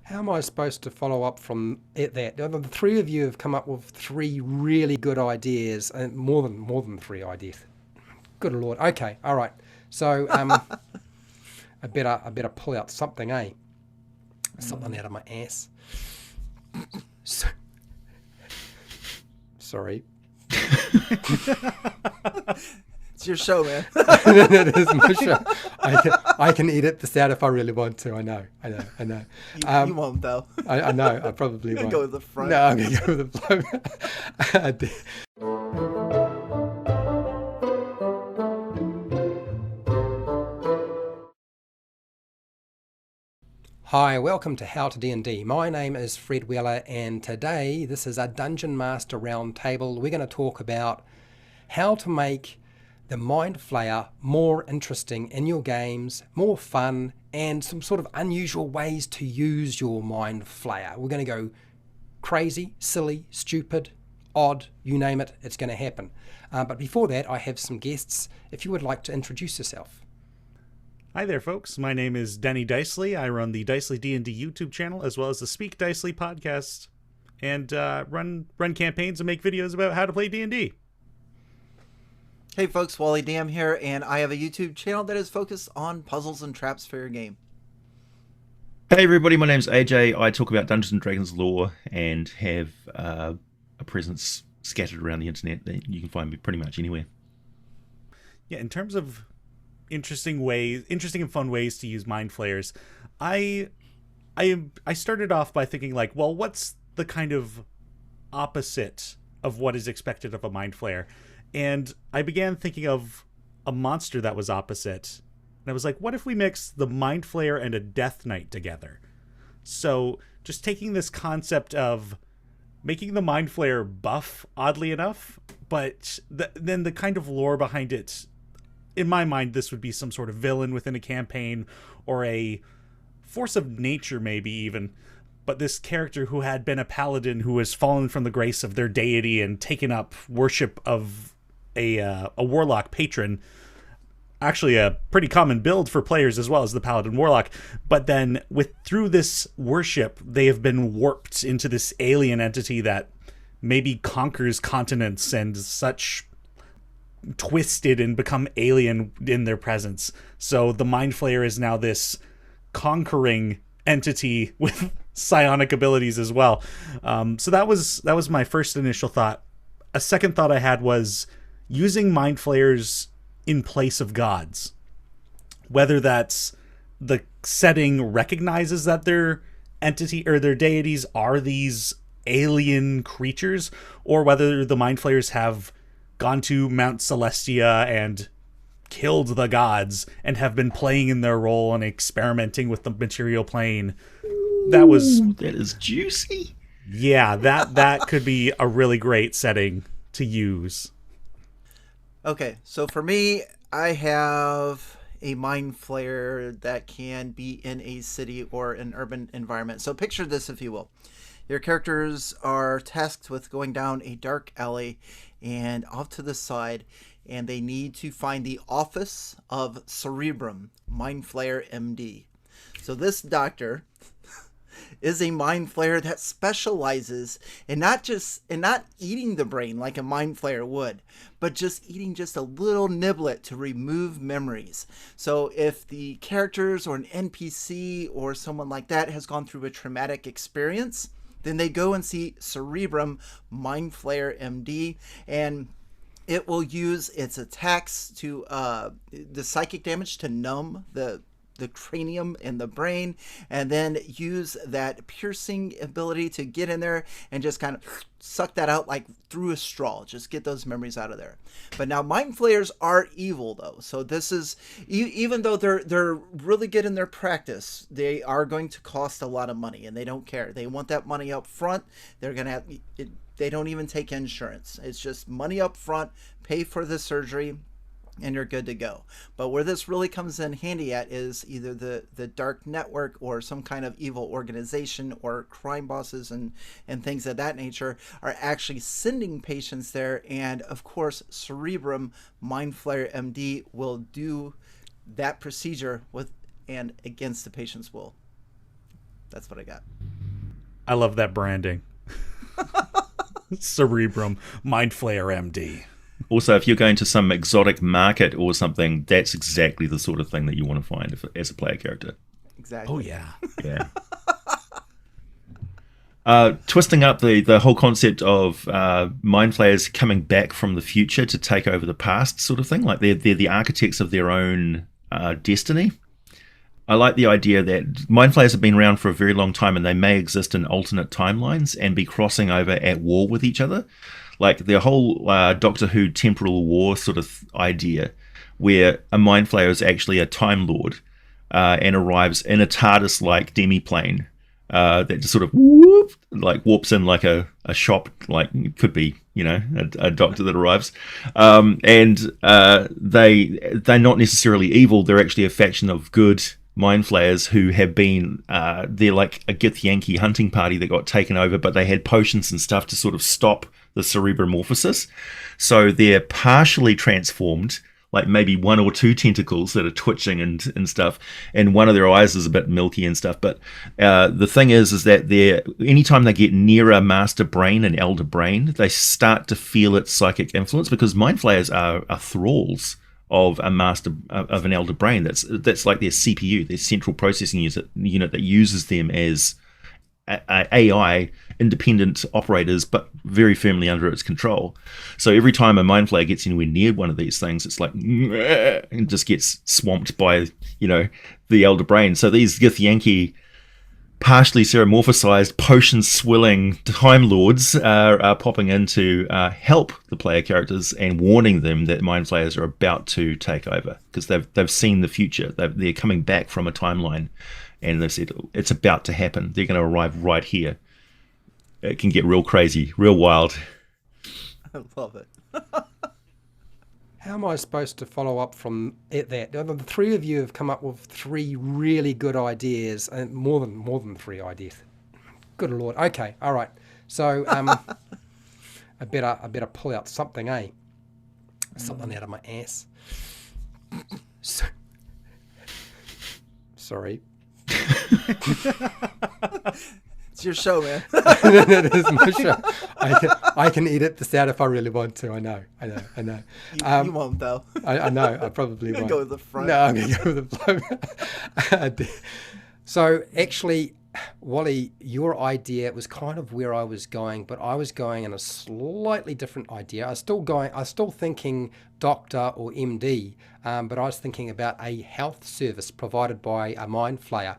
How am I supposed to follow up from that? The three of you have come up with three really good ideas, and more than three ideas. Good Lord. Okay, all right. So I better pull out something, something out of my ass. So, sorry. It's your show, man. It is my show. I can edit this out if I really want to. I know. You won't, though. I know. I probably won't. Go with the front. No, I'm going to go with the flow. Hi, welcome to How to D&D. My name is Fred Weller, and today this is a Dungeon Master Roundtable. We're going to talk about how to make the Mind Flayer more interesting in your games, more fun, and some sort of unusual ways to use your Mind Flayer. We're going to go crazy, silly, stupid, odd, you name it, it's going to happen. But before that, I have some guests. If you would like to introduce yourself. Hi there, folks. My name is Denny Dicely. I run the Dicely DnD YouTube channel as well as the Speak Dicely podcast, and run campaigns and make videos about how to play D&D. Hey, folks. Wally DM here, and I have a YouTube channel that is focused on puzzles and traps for your game. Hey everybody, my name's AJ. I talk about Dungeons and Dragons lore and have a presence scattered around the internet that you can find me pretty much anywhere. Yeah, in terms of interesting and fun ways to use mind flayers, I started off by thinking like, well, what's the kind of opposite of what is expected of a mind flayer? And I began thinking of a monster that was opposite. And I was like, what if we mix the mind flayer and a death knight together? So just taking this concept of making the mind flayer buff, oddly enough, but then the kind of lore behind it, in my mind, this would be some sort of villain within a campaign or a force of nature, maybe even. But this character who had been a paladin who has fallen from the grace of their deity and taken up worship of a warlock patron. Actually, a pretty common build for players as well as the paladin warlock. But then through this worship, they have been warped into this alien entity that maybe conquers continents and such, twisted and become alien in their presence. So the Mind Flayer is now this conquering entity with psionic abilities as well. So that was my first initial thought. A second thought I had was using Mind Flayers in place of gods. Whether that's the setting recognizes that their entity or their deities are these alien creatures, or whether the Mind Flayers have gone to Mount Celestia and killed the gods and have been playing in their role and experimenting with the material plane. That is juicy. Yeah, that could be a really great setting to use. Okay, so for me, I have a mind flayer that can be in a city or an urban environment. So picture this, if you will. Your characters are tasked with going down a dark alley and off to the side, and they need to find the office of Cerebrum, Mind Flayer MD. So this doctor is a mind flayer that specializes in not eating the brain like a mind flayer would, but just eating just a little niblet to remove memories. So if the characters or an NPC or someone like that has gone through a traumatic experience, then they go and see Cerebrum Mind Flayer MD, and it will use its attacks to the psychic damage to numb the cranium and the brain, and then use that piercing ability to get in there and just kind of suck that out like through a straw, just get those memories out of there. But now mind flayers are evil though, so this is, even though they're really good in their practice, they are going to cost a lot of money, and they don't care. They want that money up front. They're gonna have they don't even take insurance. It's just money up front, pay for the surgery, and you're good to go. But where this really comes in handy at is either the dark network or some kind of evil organization or crime bosses and things of that nature are actually sending patients there. And of course, Cerebrum Mind Flayer MD will do that procedure with and against the patient's will. That's what I got. I love that branding. Cerebrum, Mind Flayer MD. Also, if you're going to some exotic market or something, that's exactly the sort of thing that you want to find as a player character. Exactly. Oh, yeah. Yeah. Twisting up the whole concept of mind flayers coming back from the future to take over the past sort of thing, like they're the architects of their own destiny. I like the idea that mind flayers have been around for a very long time and they may exist in alternate timelines and be crossing over at war with each other. Like the whole Doctor Who temporal war sort of idea, where a mind flayer is actually a Time Lord and arrives in a TARDIS-like demiplane that just sort of warps in like a shop, like it could be, a doctor that arrives. And they're not necessarily evil, they're actually a faction of good mind flayers who have been they're like a Githyanki hunting party that got taken over, but they had potions and stuff to sort of stop the cerebromorphosis, so they're partially transformed, like maybe one or two tentacles that are twitching and stuff, and one of their eyes is a bit milky and stuff. But the thing is that anytime they get near a master brain, an elder brain, they start to feel its psychic influence, because mind flayers are thralls of a master of an elder brain. That's like their CPU, their central processing unit that uses them as AI independent operators, but very firmly under its control. So every time a mind flayer gets anywhere near one of these things, it's like and just gets swamped by the elder brain. So these Githyanki partially ceremorphosized, potion swilling Time Lords are popping in to help the player characters and warning them that mind flayers are about to take over, because they've seen the future. They're coming back from a timeline, and they said it's about to happen. They're going to arrive right here. It can get real crazy, real wild. I love it. How am I supposed to follow up from that? The three of you have come up with three really good ideas, and more than three ideas. Good Lord. Okay, all right. So I better pull out something, something out of my ass. Sorry. It's your show, man. It is my show. I can edit this out if I really want to. I know. You won't, though. I know. I probably won't. Go with the front. No, I'm going to go with the flow. So actually, Wally, your idea was kind of where I was going, but I was going in a slightly different idea. I was still thinking doctor or MD, but I was thinking about a health service provided by a mind flayer.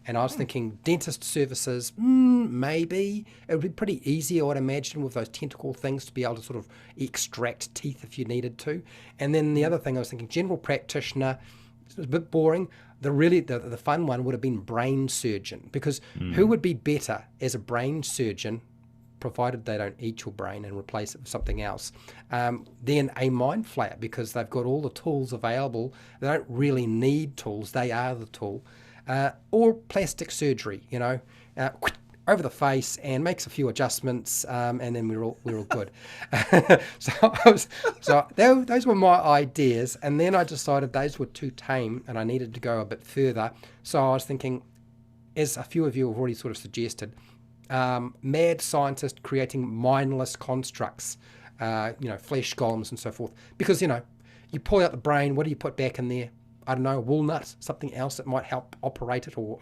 And I was thinking dentist services, maybe. It would be pretty easy, I would imagine, with those tentacle things to be able to sort of extract teeth if you needed to. And then the other thing I was thinking, general practitioner, it was a bit boring. The fun one would have been brain surgeon, because who would be better as a brain surgeon, provided they don't eat your brain and replace it with something else, than a mind flayer, because they've got all the tools available. They don't really need tools, they are the tool. Or plastic surgery, over the face and makes a few adjustments, and then we're all good. So those were my ideas, and then I decided those were too tame and I needed to go a bit further. So I was thinking, as a few of you have already sort of suggested, mad scientist creating mindless constructs, flesh golems and so forth. Because, you pull out the brain, what do you put back in there? I don't know, walnuts, something else that might help operate it, or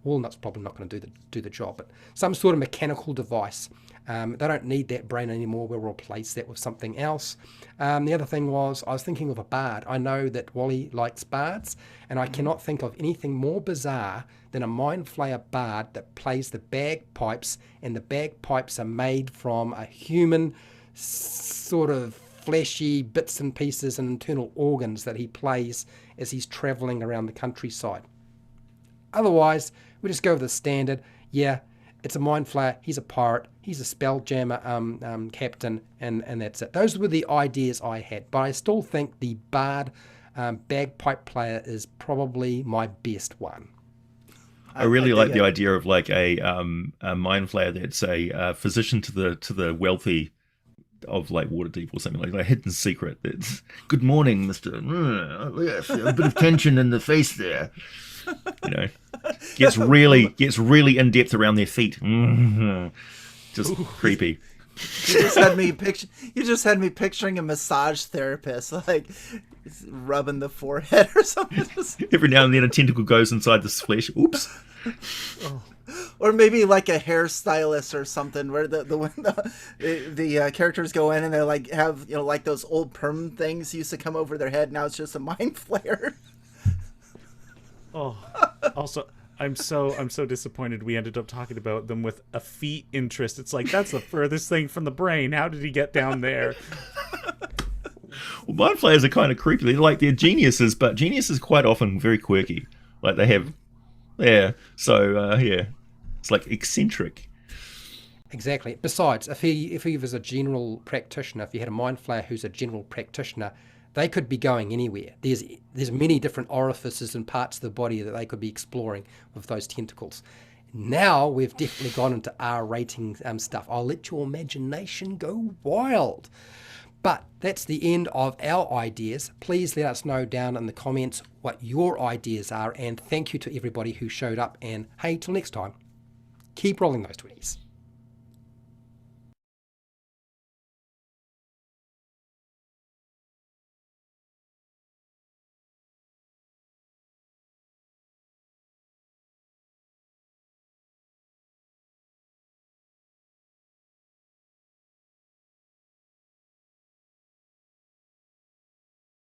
walnuts probably not going to do the job, but some sort of mechanical device. They don't need that brain anymore. We'll replace that with something else. The other thing was, I was thinking of a bard. I know that Wally likes bards, and I cannot think of anything more bizarre than a mind flayer bard that plays the bagpipes, and the bagpipes are made from a human sort of fleshy bits and pieces and internal organs that he plays as he's travelling around the countryside. Otherwise, we just go with the standard. Yeah, it's a mind flayer, he's a pirate, he's a spelljammer captain, and that's it. Those were the ideas I had, but I still think the bard bagpipe player is probably my best one. I really like the idea of like a mind flayer that's a physician to the wealthy, of like Waterdeep or something like hidden secret. That's good morning, Mister. Yes, a bit of tension in the face there. You know, gets really in depth around their feet. Just creepy. You just had me picturing a massage therapist, like rubbing the forehead or something. Every now and then a tentacle goes inside this flesh. Oops. Or maybe like a hairstylist or something, where the characters go in and they like have, you know, like those old perm things used to come over their head. Now it's just a mind flayer. Oh, also, I'm so disappointed we ended up talking about them with a feet interest. It's like, that's the furthest thing from the brain. How did he get down there? Well, mind flayers are kind of creepy. They're geniuses, but geniuses quite often very quirky. Like they have, it's like eccentric. Exactly. Besides, if he was a general practitioner, if you had a mind flayer who's a general practitioner, they could be going anywhere. There's many different orifices and parts of the body that they could be exploring with those tentacles. Now we've definitely gone into R rating stuff. I'll let your imagination go wild. But that's the end of our ideas. Please let us know down in the comments what your ideas are, and thank you to everybody who showed up. And hey, till next time, keep rolling those 20s.